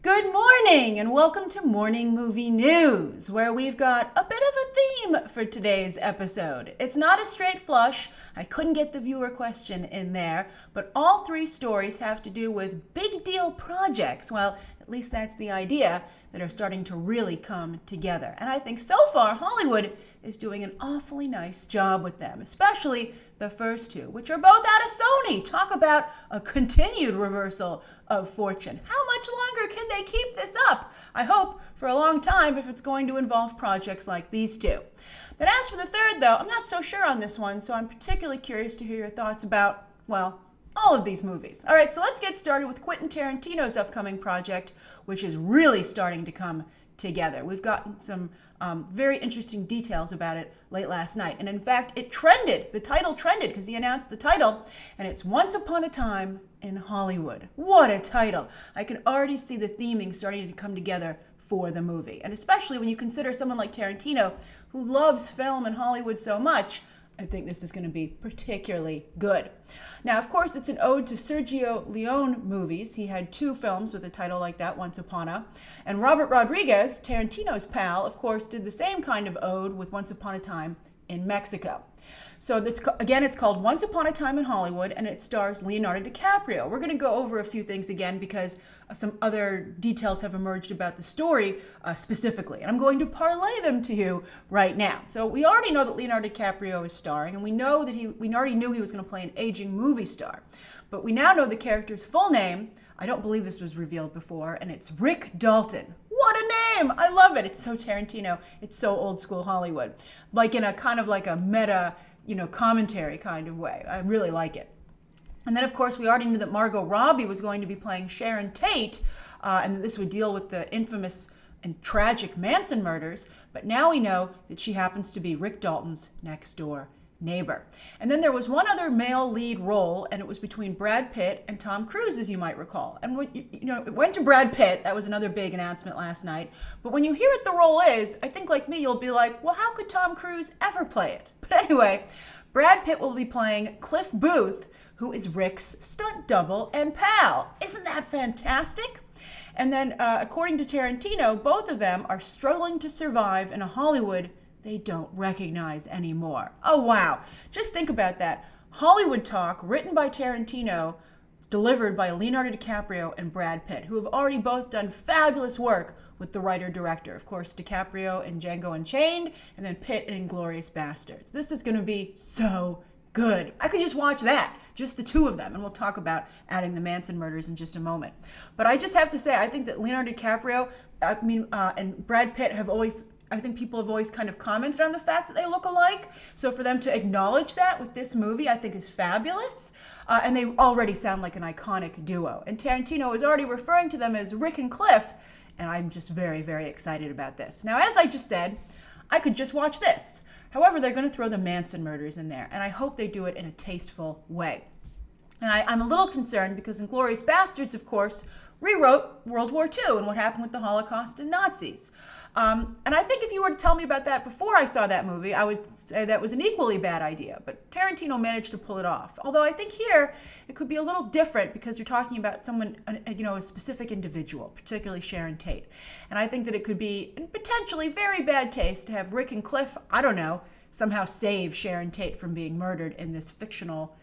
Good morning and welcome to Morning Movie News, where we've got a bit of a theme for today's episode. It's not a straight flush. I couldn't get the viewer question in there, but all three stories have to do with big deal projects. Well, at least that's the idea, that are starting to really come together. And I think so far Hollywood is doing an awfully nice job with them, especially the first two, which are both out of Sony. Talk about a continued reversal of fortune. How much longer can they keep this up? I hope for a long time if it's going to involve projects like these two. Then as for the third, though, I'm not so sure on this one, so I'm particularly curious to hear your thoughts about, well, all of these movies. All right, so let's get started with Quentin Tarantino's upcoming project, which is really starting to come together. We've gotten some very interesting details about it late last night. And in fact, it trended. The title trended because he announced the title, and it's Once Upon a Time in Hollywood. What a title. I can already see the theming starting to come together for the movie. And especially when you consider someone like Tarantino, who loves film and Hollywood so much, I think this is going to be particularly good. Now, of course, it's an ode to Sergio Leone movies. He had two films with a title like that, Once Upon a. And Robert Rodriguez, Tarantino's pal, of course, did the same kind of ode with Once Upon a Time in Mexico. So again, it's called Once Upon a Time in Hollywood, and it stars Leonardo DiCaprio. We're going to go over a few things again because some other details have emerged about the story specifically, and I'm going to parlay them to you right now. So we already know that Leonardo DiCaprio is starring, and we know that we already knew he was going to play an aging movie star, but we now know the character's full name. I don't believe this was revealed before, and it's Rick Dalton. What a name! I love it. It's so Tarantino. It's so old school Hollywood, like in a kind of like a meta, commentary kind of way. I really like it. And then, of course, we already knew that Margot Robbie was going to be playing Sharon Tate, and that this would deal with the infamous and tragic Manson murders. But now we know that she happens to be Rick Dalton's next door neighbor. And then there was one other male lead role, and it was between Brad Pitt and Tom Cruise, as you might recall. And when it went to Brad Pitt. That was another big announcement last night. But when you hear what the role is, I think like me, you'll be like, well, how could Tom Cruise ever play it? But anyway, Brad Pitt will be playing Cliff Booth, who is Rick's stunt double and pal. Isn't that fantastic? And then, according to Tarantino, both of them are struggling to survive in a Hollywood they don't recognize anymore. Oh, wow. Just think about that. Hollywood talk written by Tarantino, delivered by Leonardo DiCaprio and Brad Pitt, who have already both done fabulous work with the writer-director. Of course, DiCaprio in Django Unchained, and then Pitt in Inglourious Basterds. This is going to be so good. I could just watch that, just the two of them, and we'll talk about adding the Manson murders in just a moment. But I just have to say, I think that Leonardo DiCaprio, and Brad Pitt I think people have always kind of commented on the fact that they look alike. So for them to acknowledge that with this movie, I think is fabulous. And they already sound like an iconic duo. And Tarantino is already referring to them as Rick and Cliff. And I'm just very, very excited about this. Now, as I just said, I could just watch this. However, they're going to throw the Manson murders in there. And I hope they do it in a tasteful way. And I'm a little concerned because Inglourious Basterds, of course, rewrote World War II and what happened with the Holocaust and Nazis. And I think if you were to tell me about that before I saw that movie, I would say that was an equally bad idea. But Tarantino managed to pull it off. Although I think here it could be a little different because you're talking about someone, a specific individual, particularly Sharon Tate. And I think that it could be in potentially very bad taste to have Rick and Cliff, somehow save Sharon Tate from being murdered in this fictional,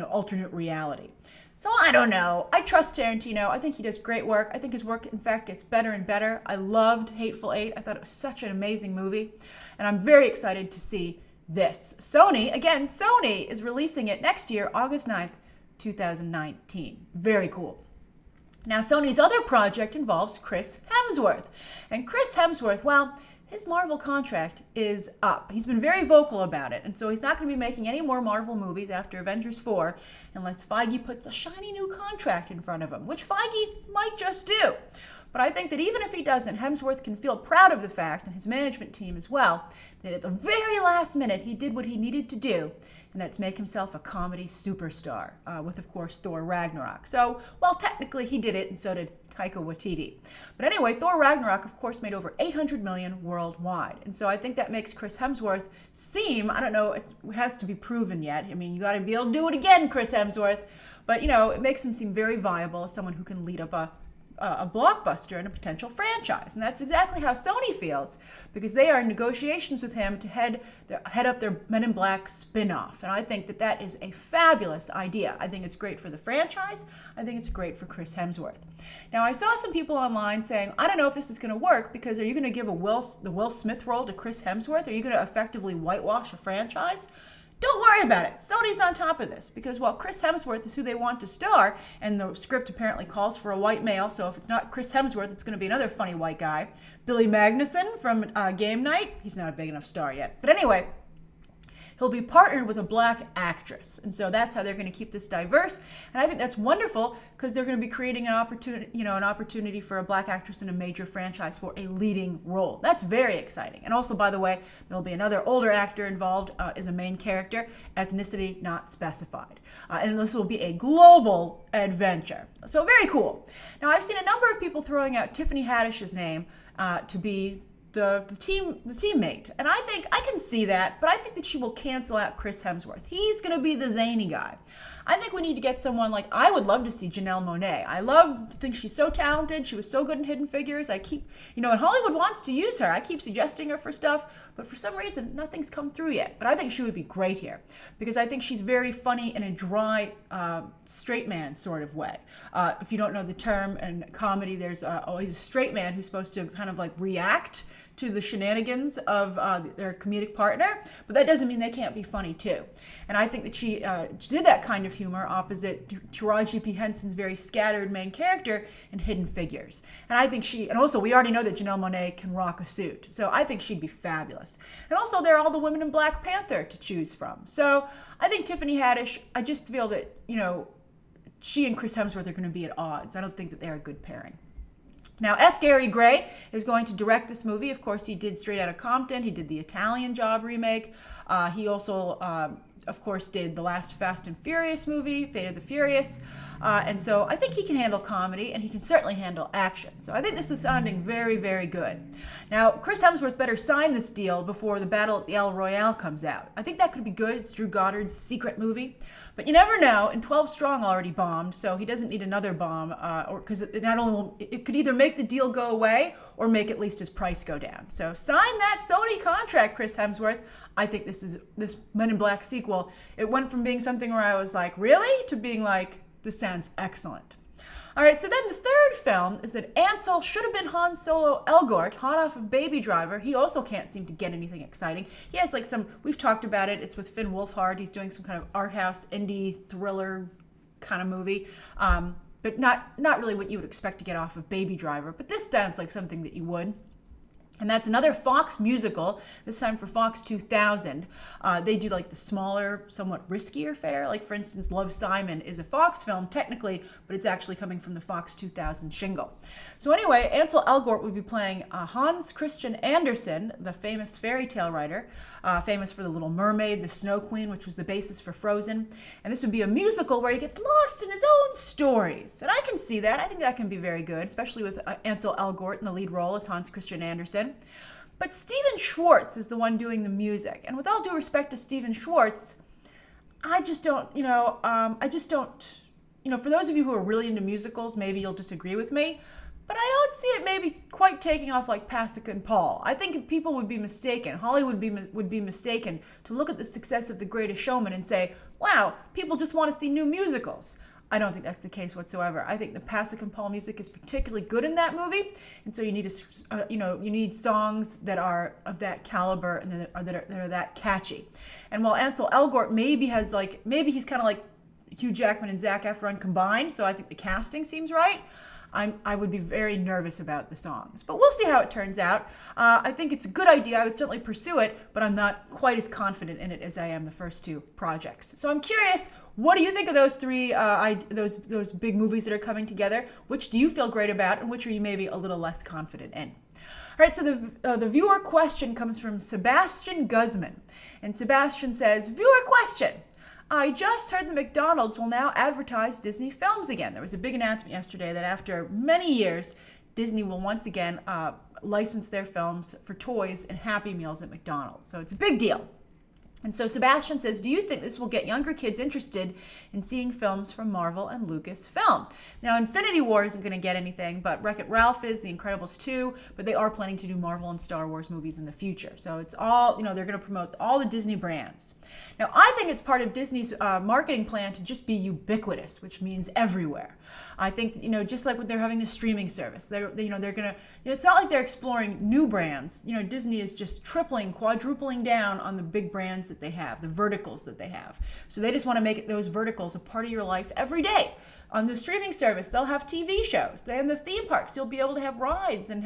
alternate reality. So I don't know. I trust Tarantino. I think he does great work. I think his work, in fact, gets better and better. I loved Hateful Eight. I thought it was such an amazing movie. And I'm very excited to see this. Sony is releasing it next year, August 9th, 2019. Very cool. Now, Sony's other project involves Chris Hemsworth. And Chris Hemsworth, well, his Marvel contract is up. He's been very vocal about it, and so he's not going to be making any more Marvel movies after Avengers 4 unless Feige puts a shiny new contract in front of him, which Feige might just do. But I think that even if he doesn't, Hemsworth can feel proud of the fact, and his management team as well, that at the very last minute he did what he needed to do, and that's make himself a comedy superstar, with, of course, Thor Ragnarok. So, well, technically he did it, and so did Taika Waititi. But anyway, Thor Ragnarok, of course, made over $800 million worldwide. And so I think that makes Chris Hemsworth seem, I don't know, it has to be proven yet. I mean, you got to be able to do it again, Chris Hemsworth. But, it makes him seem very viable as someone who can lead up a a blockbuster and a potential franchise. And that's exactly how Sony feels, because they are in negotiations with him to head up their Men in Black spin-off. And I think that that is a fabulous idea. I think it's great for the franchise. I think it's great for Chris Hemsworth. Now, I saw some people online saying, I don't know if this is going to work, because are you going to give the Will Smith role to Chris Hemsworth? Are you going to effectively whitewash a franchise? Don't worry about it. Sony's on top of this, because while Chris Hemsworth is who they want to star, and the script apparently calls for a white male, so if it's not Chris Hemsworth, it's going to be another funny white guy. Billy Magnuson from Game Night. He's not a big enough star yet. But anyway, he'll be partnered with a black actress. And so that's how they're going to keep this diverse. And I think that's wonderful, because they're going to be creating an opportunity for a black actress in a major franchise for a leading role. That's very exciting. And also, by the way, there'll be another older actor involved as a main character, ethnicity not specified. And this will be a global adventure. So very cool. Now, I've seen a number of people throwing out Tiffany Haddish's name to be the teammate. And I think I can see that, but I think that she will cancel out Chris Hemsworth. He's going to be the zany guy. I think we need to get someone like, I would love to see Janelle Monáe. I think she's so talented. She was so good in Hidden Figures. And Hollywood wants to use her. I keep suggesting her for stuff, but for some reason, nothing's come through yet. But I think she would be great here, because I think she's very funny in a dry, straight man sort of way. If you don't know the term in comedy, there's always a straight man who's supposed to kind of like react to the shenanigans of their comedic partner, but that doesn't mean they can't be funny too. And I think that she did that kind of humor opposite Taraji P. Henson's very scattered main character in Hidden Figures. And I think and also we already know that Janelle Monáe can rock a suit, so I think she'd be fabulous. And also there are all the women in Black Panther to choose from. So I think Tiffany Haddish, I just feel that, she and Chris Hemsworth are going to be at odds. I don't think that they're a good pairing. Now, F. Gary Gray is going to direct this movie. Of course, he did Straight Outta Compton. He did the Italian Job remake. He also, of course, did the last Fast and Furious movie, Fate of the Furious. And so I think he can handle comedy, and he can certainly handle action. So I think this is sounding very, very good. Now, Chris Hemsworth better sign this deal before the Battle at the El Royale comes out. I think that could be good. It's Drew Goddard's secret movie. But you never know, and 12 Strong already bombed, so he doesn't need another bomb, because it could either make the deal go away or make at least his price go down. So sign that Sony contract, Chris Hemsworth. I think this Men in Black sequel, it went from being something where I was like, really? To being like, this sounds excellent. All right, so then the third film is that Ansel should have been Han Solo Elgort, hot off of Baby Driver. He also can't seem to get anything exciting. He has we've talked about it, it's with Finn Wolfhard. He's doing some kind of art house, indie, thriller kind of movie. But not really what you would expect to get off of Baby Driver. But this sounds like something that you would. And that's another Fox musical, this time for Fox 2000. They do the smaller, somewhat riskier fare. Like, for instance, Love, Simon is a Fox film, technically, but it's actually coming from the Fox 2000 shingle. So anyway, Ansel Elgort would be playing Hans Christian Andersen, the famous fairy tale writer, famous for The Little Mermaid, The Snow Queen, which was the basis for Frozen. And this would be a musical where he gets lost in his own stories. And I can see that. I think that can be very good, especially with Ansel Elgort in the lead role as Hans Christian Andersen. But Stephen Schwartz is the one doing the music. And with all due respect to Stephen Schwartz, I just don't, for those of you who are really into musicals, maybe you'll disagree with me, but I don't see it maybe quite taking off like Pasek and Paul. I think people would be mistaken, Hollywood would be mistaken to look at the success of The Greatest Showman and say, wow, people just want to see new musicals. I don't think that's the case whatsoever. I think the Pasek and Paul music is particularly good in that movie, and so you need songs that are of that caliber and that are that catchy. And while Ansel Elgort maybe he's kind of like Hugh Jackman and Zac Efron combined, so I think the casting seems right. I would be very nervous about the songs, but we'll see how it turns out. I think it's a good idea. I would certainly pursue it, but I'm not quite as confident in it as I am the first two projects. So I'm curious, what do you think of those three, those big movies that are coming together? Which do you feel great about, and which are you maybe a little less confident in? All right, so the viewer question comes from Sebastian Guzman, and Sebastian says, viewer question. I just heard that McDonald's will now advertise Disney films again. There was a big announcement yesterday that after many years, Disney will once again license their films for toys and Happy Meals at McDonald's. So it's a big deal. And so Sebastian says, do you think this will get younger kids interested in seeing films from Marvel and Lucasfilm? Now, Infinity War isn't going to get anything, but Wreck-It Ralph is, The Incredibles 2, but they are planning to do Marvel and Star Wars movies in the future. So it's all, they're going to promote all the Disney brands. Now, I think it's part of Disney's marketing plan to just be ubiquitous, which means everywhere. I think, just like when they're having the streaming service, they're going to, it's not like they're exploring new brands. Disney is just tripling, quadrupling down on the big brands that they have, the verticals that they have. So they just want to make those verticals a part of your life every day. On the streaming service, they'll have TV shows. They have the theme parks. You'll be able to have rides and,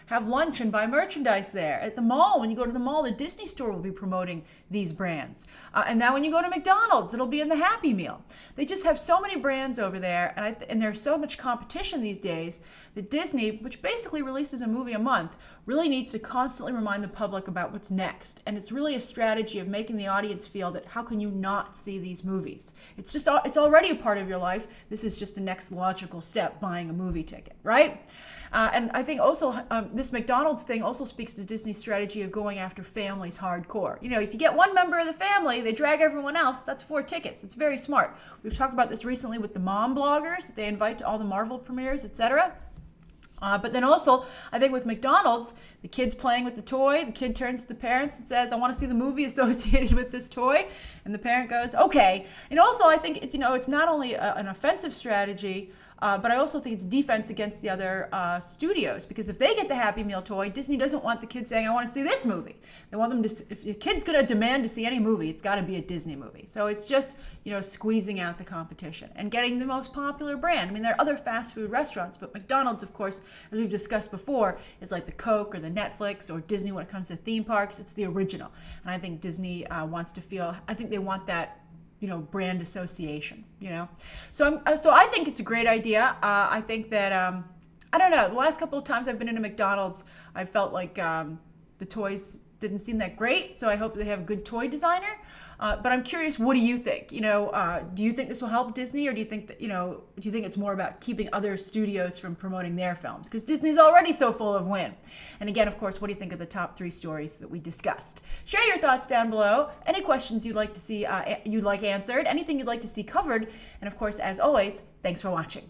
have lunch and buy merchandise there. At the mall, when you go to the mall, the Disney store will be promoting these brands. And now when you go to McDonald's, it'll be in the Happy Meal. They just have so many brands over there, and there's so much competition these days that Disney, which basically releases a movie a month, really needs to constantly remind the public about what's next. And it's really a strategy of making the audience feel that how can you not see these movies? It's already a part of your life. This is just the next logical step, buying a movie ticket, right? And I think also this McDonald's thing also speaks to Disney's strategy of going after families hardcore. If you get one member of the family, they drag everyone else, that's 4 tickets. It's very smart. We've talked about this recently with the mom bloggers that they invite to all the Marvel premieres, etc. But then also, I think with McDonald's, the kid's playing with the toy, the kid turns to the parents and says, I want to see the movie associated with this toy. And the parent goes, okay. And also, I think it's not only an offensive strategy, but I also think it's defense against the other studios, because if they get the Happy Meal toy, Disney doesn't want the kid saying, I want to see this movie. They want them to, if your kid's going to demand to see any movie, it's got to be a Disney movie. So it's just, squeezing out the competition and getting the most popular brand. I mean, there are other fast food restaurants, but McDonald's, of course, as we've discussed before, is like the Coke or the Netflix or Disney when it comes to theme parks. It's the original. And I think Disney wants to feel, I think they want that brand association, So I think it's a great idea. I think that, I don't know, the last couple of times I've been into McDonald's, I felt like the toys didn't seem that great. So I hope they have a good toy designer. But I'm curious, what do you think? Do you think this will help Disney, or do you think that, do you think it's more about keeping other studios from promoting their films? Because Disney's already so full of win. And again, of course, what do you think of the top 3 stories that we discussed? Share your thoughts down below. Any questions you'd like to see, answered, anything you'd like to see covered. And of course, as always, thanks for watching.